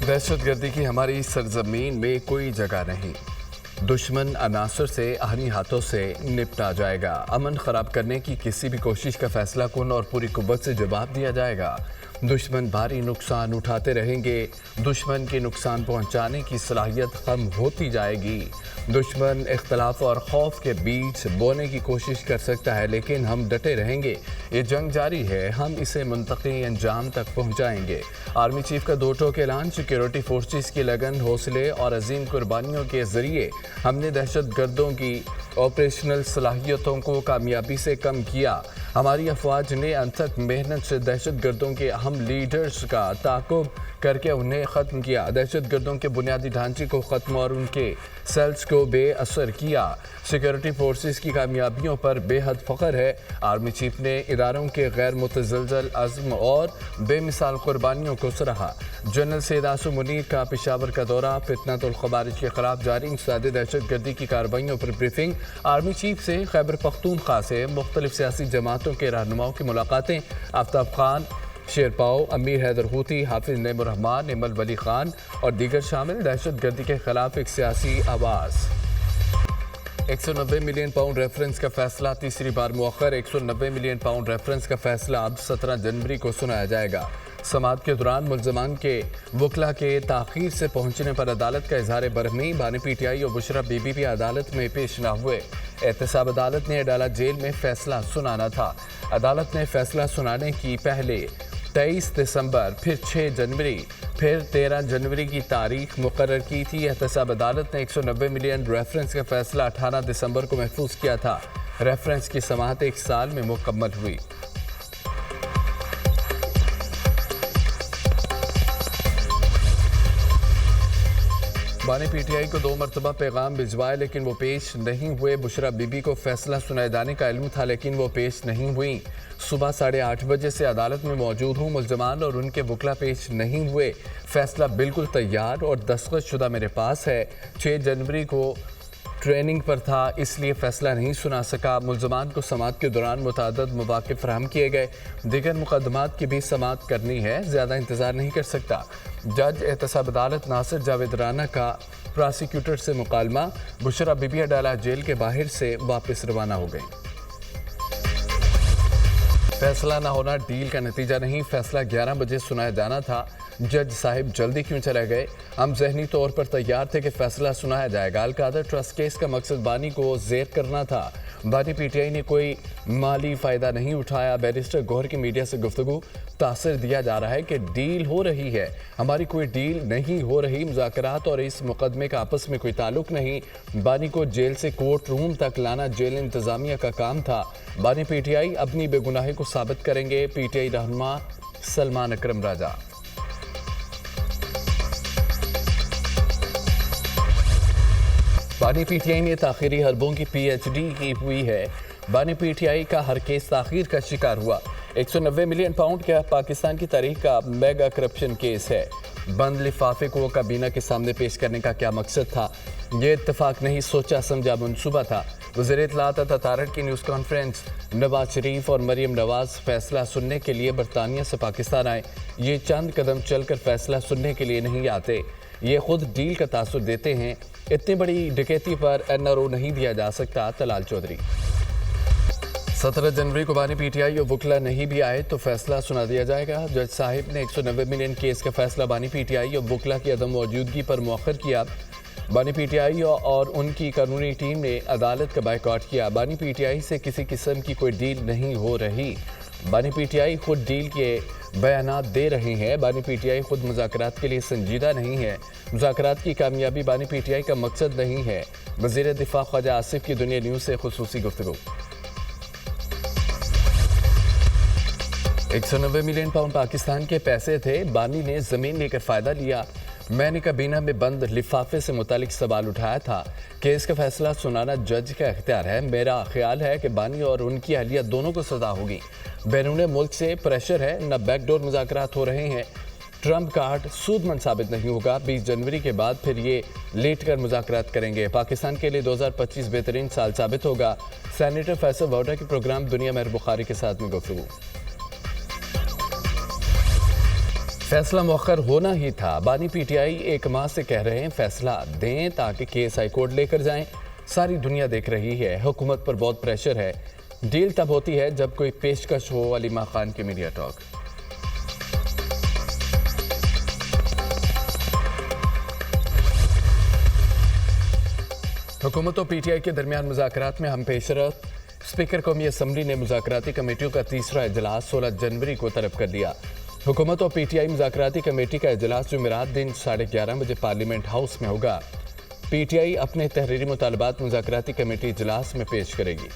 दहशतगर्दी की हमारी सरजमीन में कोई जगह नहीं। दुश्मन अनासर से आहनी हाथों से निपटा जाएगा। अमन खराब करने की किसी भी कोशिश का फैसला कुन और पूरी कुव्वत से जवाब दिया जाएगा। दुश्मन भारी नुकसान उठाते रहेंगे। दुश्मन के नुकसान पहुंचाने की सलाहियत कम होती जाएगी। दुश्मन इख्तलाफ और खौफ के बीच बोने की कोशिश कर सकता है, लेकिन हम डटे रहेंगे। ये जंग जारी है, हम इसे मुंतकी अंजाम तक पहुंचाएंगे। आर्मी चीफ का 2 टोक ऐलान। सिक्योरिटी फोर्सेस की लगन, हौसले और अजीम कुर्बानियों के जरिए हमने दहशत गर्दों की ऑपरेशनल सलाहियतों को कामयाबी से कम किया। हमारी अफवाज ने अनथक मेहनत से दहशत गर्दों के अहम लीडर्स का ताक़ुब करके उन्हें ख़त्म किया। दहशत गर्दों के बुनियादी ढांचे को ख़त्म और उनके सेल्स को बेअसर किया। सिक्योरिटी फोर्सेस की कामयाबियों पर बेहद फ़ख्र है। आर्मी चीफ ने इदारों के गैर मुतज़लज़ल अज़्म और बेमिसाल कुर्बानियों को सराहा। जनरल सैयद आसिम मुनीर का पेशावर का दौरा। फितनतुल ख़वारिज के खिलाफ जारी इंसदादे दहशत गर्दी की कार्रवाइयों पर ब्रीफिंग। आर्मी चीफ से खैबर पख्तूनख्वा से मुख्तलिफ सियासी जमातों के रहनुमाओं की मुलाकातें। आफ्ताब खान, शेरपाओ, अमीर हैदर हूती, हाफिज नईमुर रहमान, इमल वली खान और दीगर शामिल। दहशत गर्दी के खिलाफ एक सियासी आवाज़। 190 मिलियन पाउंड रेफरेंस का फैसला तीसरी बार मुअख्खर। 190 मिलियन पाउंड रेफरेंस का फैसला अब 17 जनवरी को सुनाया जाएगा। समाअत के दौरान मुल्ज़मान के वकला के ताख़ीर से पहुंचने पर अदालत का इजहार बरहमी। बानी PTI और बुशरा बीबी भी अदालत में पेश न हुए। एहतसाब अदालत ने अडाला जेल में फैसला सुनाना था। अदालत ने फैसला सुनाने की पहले 23 दिसंबर, फिर 6 जनवरी, फिर 13 जनवरी की तारीख मुकर्रर की थी। एहतसाब अदालत ने 190 मिलियन रेफरेंस का फैसला 18 दिसंबर को महफूज किया था। रेफरेंस की समाअत 1 साल में मुकम्मल हुई। बानी PTI को 2 मरतबा पैगाम भिजवाए, लेकिन वो पेश नहीं हुए। बुशरा बीबी को फैसला सुनाए जाने का इल्म था, लेकिन वो पेश नहीं हुई। सुबह 8:30 बजे से अदालत में मौजूद हूँ। मुल्ज़मान और उनके वकला पेश नहीं हुए। फैसला बिल्कुल तैयार और दस्तखत शुदा मेरे पास है। 6 जनवरी को ट्रेनिंग पर था, इसलिए फैसला नहीं सुना सका। मुल्ज़मान को समाअत के दौरान मुतअद्दिद मौक़िफ़ फराहम किए गए। दीगर मुक़दमात की भी समाअत करनी है, ज़्यादा इंतज़ार नहीं कर सकता। जज एहतसाब अदालत नासिर जावेद राना का प्रोसिक्यूटर से मुकालमा। बुशरा बीबी अडाला जेल के बाहर से वापस रवाना हो गई। फैसला ना होना डील का नतीजा नहीं। फैसला 11 बजे सुनाया जाना था। जज साहिब जल्दी क्यों चले गए? हम जहनी तौर पर तैयार थे कि फैसला सुनाया जाएगा। अलकादर ट्रस्ट केस का मकसद बानी को ज़ेर करना था। बानी PTI ने कोई माली फ़ायदा नहीं उठाया। बैरिस्टर गौहर की मीडिया से गुफ्तगू। तासर दिया जा रहा है कि डील हो रही है। हमारी कोई डील नहीं हो रही। मुज़ाकरात और इस मुकदमे का आपस में कोई ताल्लुक नहीं। बानी को जेल से कोर्ट रूम तक लाना जेल इंतज़ामिया का काम था। बानी PTI अपनी बेगुनाही को साबित करेंगे। PTI रहनुमा सलमान अकरम राजा। बानी PTI ने ताख़ीरी हरबों की PhD की हुई है। बानी PTI का हर केस ताख़ीर का शिकार हुआ। 190 मिलियन पाउंड का पाकिस्तान की तारीख का मेगा करप्शन केस है। बंद लिफाफे को काबीना के सामने पेश करने का क्या मकसद था? ये इत्तफाक नहीं, सोचा समझा मंसूबा था। वज़ीर इत्तलात अतारट की न्यूज़ कॉन्फ्रेंस। नवाज शरीफ और मरीम नवाज फैसला सुनने के लिए बरतानिया से पाकिस्तान आए। ये चंद कदम चलकर फैसला सुनने के लिए नहीं आते, ये खुद डील का तासुर देते हैं। इतनी बड़ी डकैती पर NRO नहीं दिया जा सकता। तलाल चौधरी। 17 जनवरी को बानी PTI और वकला नहीं भी आए तो फैसला सुना दिया जाएगा। जज साहिब ने 190 मिलियन केस का फैसला बानी PTI और वकला की अदम मौजूदगी पर मुअख्खर किया। बानी PTI और उनकी कानूनी टीम ने अदालत का बायकॉट किया। बानी PTI से किसी किस्म की कोई डील नहीं हो रही। बानी PTI खुद डील के बयानात दे रहे हैं। बानी PTI खुद मुज़ाकरात के लिए संजीदा नहीं है। मुज़ाकरात की कामयाबी बानी PTI का मकसद नहीं है। वज़ीर दिफा ख्वाजा आसिफ की दुनिया न्यूज़ से खुसूसी गुफ्तगू। 190 मिलियन पाउंड पाकिस्तान के पैसे थे। बानी ने ज़मीन लेकर फ़ायदा लिया। मैंने काबीना में बंद लिफाफे से मुतालिक सवाल उठाया था। केस का फैसला सुनाना जज का इख्तियार है। मेरा ख्याल है कि बानी और उनकी अहलिया दोनों को सज़ा होगी। बैरून मुल्क से प्रेशर है, न बैकडोर मुज़ाकरात हो रहे हैं। ट्रंप कार्ड सूदमंद साबित नहीं होगा। 20 जनवरी के बाद फिर ये लेट कर मुज़ाकरात करेंगे। पाकिस्तान के लिए 2025 बेहतरीन साल साबित होगा। सेनेटर फैसल वाउडा के प्रोग्राम दुनिया में बुखारी के साथ में गुफ्तगू। फैसला मौखर होना ही था। बानी पीटीआई एक माह से कह रहे हैं फैसला दें ताकि केस हाईकोर्ट लेकर जाएं। सारी दुनिया देख रही है, हुकूमत पर बहुत प्रेशर है। डील तब होती है जब कोई पेशकश हो। अलीमा खान की मीडिया टॉक। हुकूमत और पीटीआई के दरमियान मुज़ाकरात में हम पेशरफ। स्पीकर कौमी असम्बली ने मुज़ाकराती कमेटियों का तीसरा इजलास 16 जनवरी को तलब कर दिया। हुकूमत और पीटीआई मुज़ाकराती कमेटी का इजलास जुमेरात दिन 11:30 बजे पार्लियामेंट हाउस में होगा। पीटीआई अपने तहरीरी मुतालबात मुज़ाकराती कमेटी इजलास में पेश करेगी।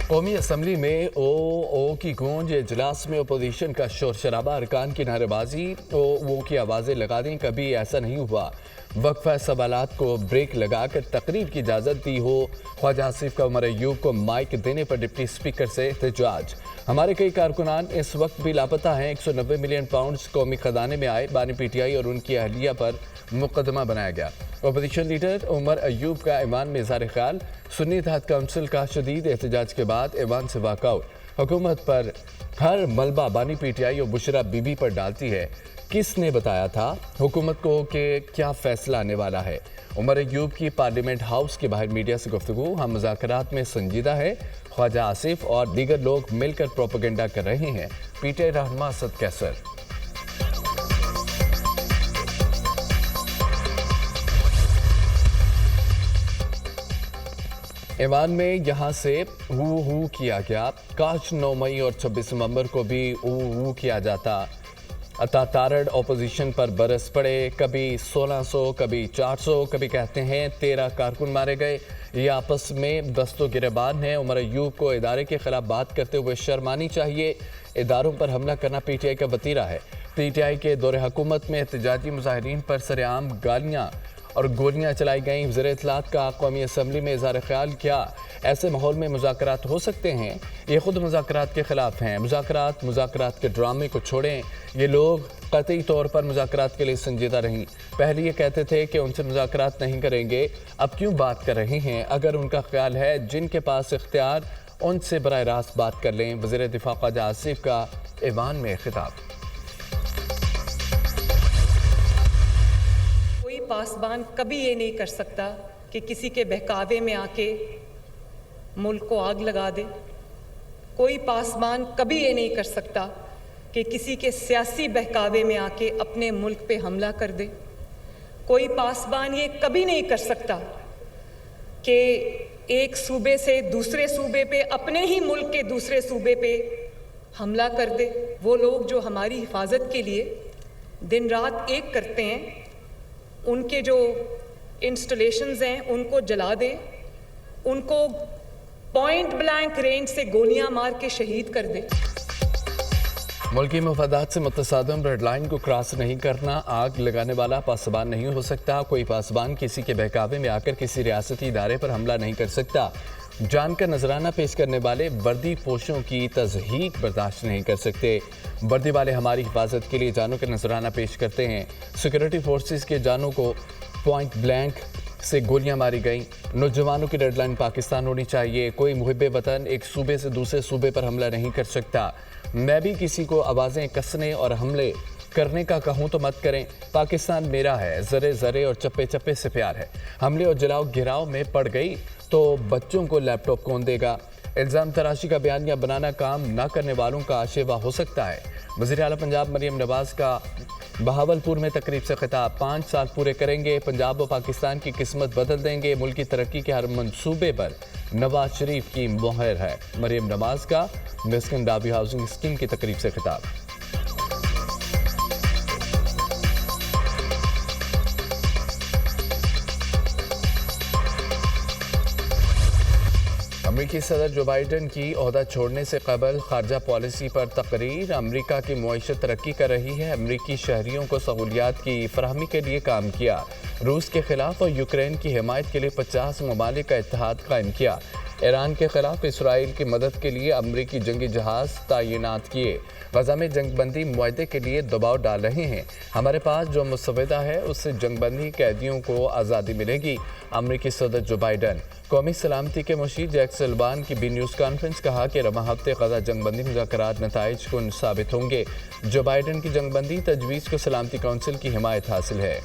कौमी असम्बली में ओ की गूंज। इजलास में अपोजिशन का शोर शराबा, अरकान की नारेबाजी, ओ की आवाज़ें लगा दी। कभी ऐसा नहीं हुआ वक्फा सवालात को ब्रेक लगाकर तकरीर की इजाज़त दी हो। ख्वाजा आसिफ का उमर अयूब को माइक देने पर डिप्टी स्पीकर से एहतजाज। हमारे कई कारकुनान इस वक्त भी लापता हैं। 190 मिलियन पाउंड कौमी खजाने में आए। बानी पीटीआई और उनकी अहलिया पर मुकदमा बनाया गया। अपोजिशन लीडर उमर अयूब का ईवान में इज़हार ख्याल। सुन्नी इत्तेहाद काउंसिल का शदीद एहतजाज के बाद ईवान से वाकआउट। हुकूमत पर हर मलबा बानी पीटीआई और बुशरा बीबी पर डालती है। किसने बताया था हुकूमत को कि क्या फैसला आने वाला है? उमर अयूब की पार्लियामेंट हाउस के बाहर मीडिया से गुफ्तगू। हम मुज़ाकरात में संजीदा है। ख्वाजा आसिफ और दीगर लोग मिलकर प्रोपेगेंडा कर रहे हैं। पीटीआई रहनुमा असद कैसर। ईवान में यहाँ से हू किया गया। काश 9 मई और 26 नवंबर को भी हू किया जाता। तारड़ अपोजिशन पर बरस पड़े। कभी 1600, कभी 400, कभी कहते हैं 13 कारकुन मारे गए। ये आपस में दस्तो गिरबान है। उमर अयूब को इदारे के खिलाफ बात करते हुए शर्म आनी चाहिए। इदारों पर हमला करना पीटीआई का वतीरा है। पीटीआई के दौरे हुकूमत में एहतजाजी मुजाहिरीन पर सरेआम गालियाँ और गोलियां चलाई गईं। वज़ीर इत्तलात का कौमी असम्बली में इज़हार ख्याल। क्या ऐसे माहौल में मुज़ाकरात हो सकते हैं? ये खुद मुज़ाकरात के खिलाफ हैं। मुज़ाकरात के ड्रामे को छोड़ें। ये लोग कतई तौर पर मुज़ाकरात के लिए संजीदा नहीं। पहले ये कहते थे कि उनसे मुज़ाकरात नहीं करेंगे, अब क्यों बात कर रहे हैं? अगर उनका ख्याल है जिनके पास इख्तियार, उनसे बराह रास्त बात कर लें। वज़ीर दिफा ख्वाजा आसिफ का ईवान में खिताब। पासबान कभी ये नहीं कर सकता कि किसी के बहकावे में आके मुल्क को आग लगा दे। कोई पासबान कभी ये नहीं कर सकता कि किसी के सियासी बहकावे में आके अपने मुल्क पे हमला कर दे। कोई पासबान ये कभी नहीं कर सकता कि एक सूबे से दूसरे सूबे पे, अपने ही मुल्क के दूसरे सूबे पे हमला कर दे। वो लोग जो हमारी हिफाजत के लिए दिन रात एक करते हैं, उनके जो इंस्टॉलेशंस हैं उनको जला दे, उनको पॉइंट ब्लैंक रेंज से गोलियां मार के शहीद कर दे। मुल्की मफादात से मुतसादिम रेड लाइन को क्रॉस नहीं करना। आग लगाने वाला पासबान नहीं हो सकता। कोई पासबान किसी के बहकावे में आकर किसी रियासती इदारे पर हमला नहीं कर सकता। जान का नजराना पेश करने वाले वर्दी पोशों की तज़हीक बर्दाश्त नहीं कर सकते। वर्दी वाले हमारी हिफाजत के लिए जानों का नजराना पेश करते हैं। सिक्योरिटी फोर्सेस के जानों को पॉइंट ब्लैंक से गोलियां मारी गईं। नौजवानों की डेडलाइन पाकिस्तान होनी चाहिए। कोई मुहिब्बे वतन एक सूबे से दूसरे सूबे पर हमला नहीं कर सकता। मैं भी किसी को आवाज़ें कसने और हमले करने का कहूँ तो मत करें। पाकिस्तान मेरा है। ज़रे ज़रे और चप्पे चप्पे से प्यार है। हमले और जलाओ गिराव में पड़ गई तो बच्चों को लैपटॉप कौन देगा? इल्ज़ाम तराशी का बयानिया बनाना काम ना करने वालों का आशेवा हो सकता है। वज़ीर आला पंजाब मरियम नवाज़ का बहावलपुर में तकरीब से खिताब। 5 साल पूरे करेंगे, पंजाब व पाकिस्तान की किस्मत बदल देंगे। मुल्क की तरक्की के हर मंसूबे पर नवाज शरीफ की मोहर है। मरियम नवाज़ का मिस्किन डाबी हाउसिंग स्कीम की तकरीब से खिताब। अमरीकी सदर जो बाइडन की ओहदा छोड़ने से कबल खारजा पॉलिसी पर तकरीर। अमरीका की मुआशत तरक्की कर रही है। अमरीकी शहरियों को सहूलियात की फराहमी के लिए काम किया। रूस के खिलाफ और यूक्रेन की हिमायत के लिए 50 ममालिक का इत्तेहाद कायम किया। ईरान के खिलाफ इसराइल की मदद के लिए अमरीकी जंगी जहाज तैनात किए। गजा में जंगबंदी मुआहदे के लिए दबाव डाल रहे हैं। हमारे पास जो मुसवदा है उससे जंगबंदी कैदियों को आज़ादी मिलेगी। अमरीकी सदर जो बाइडन। कौमी सलामती के मुशीर जैक सल्वान की बी न्यूज़ कॉन्फ्रेंस कहा कि रवा हफ्ते गजा जंगबंदी मुज़ाकरात नताइज कुन साबित होंगे। जो बाइडन की जंगबंदी तजवीज़ को सलामती कौंसिल की हिमायत हासिल है।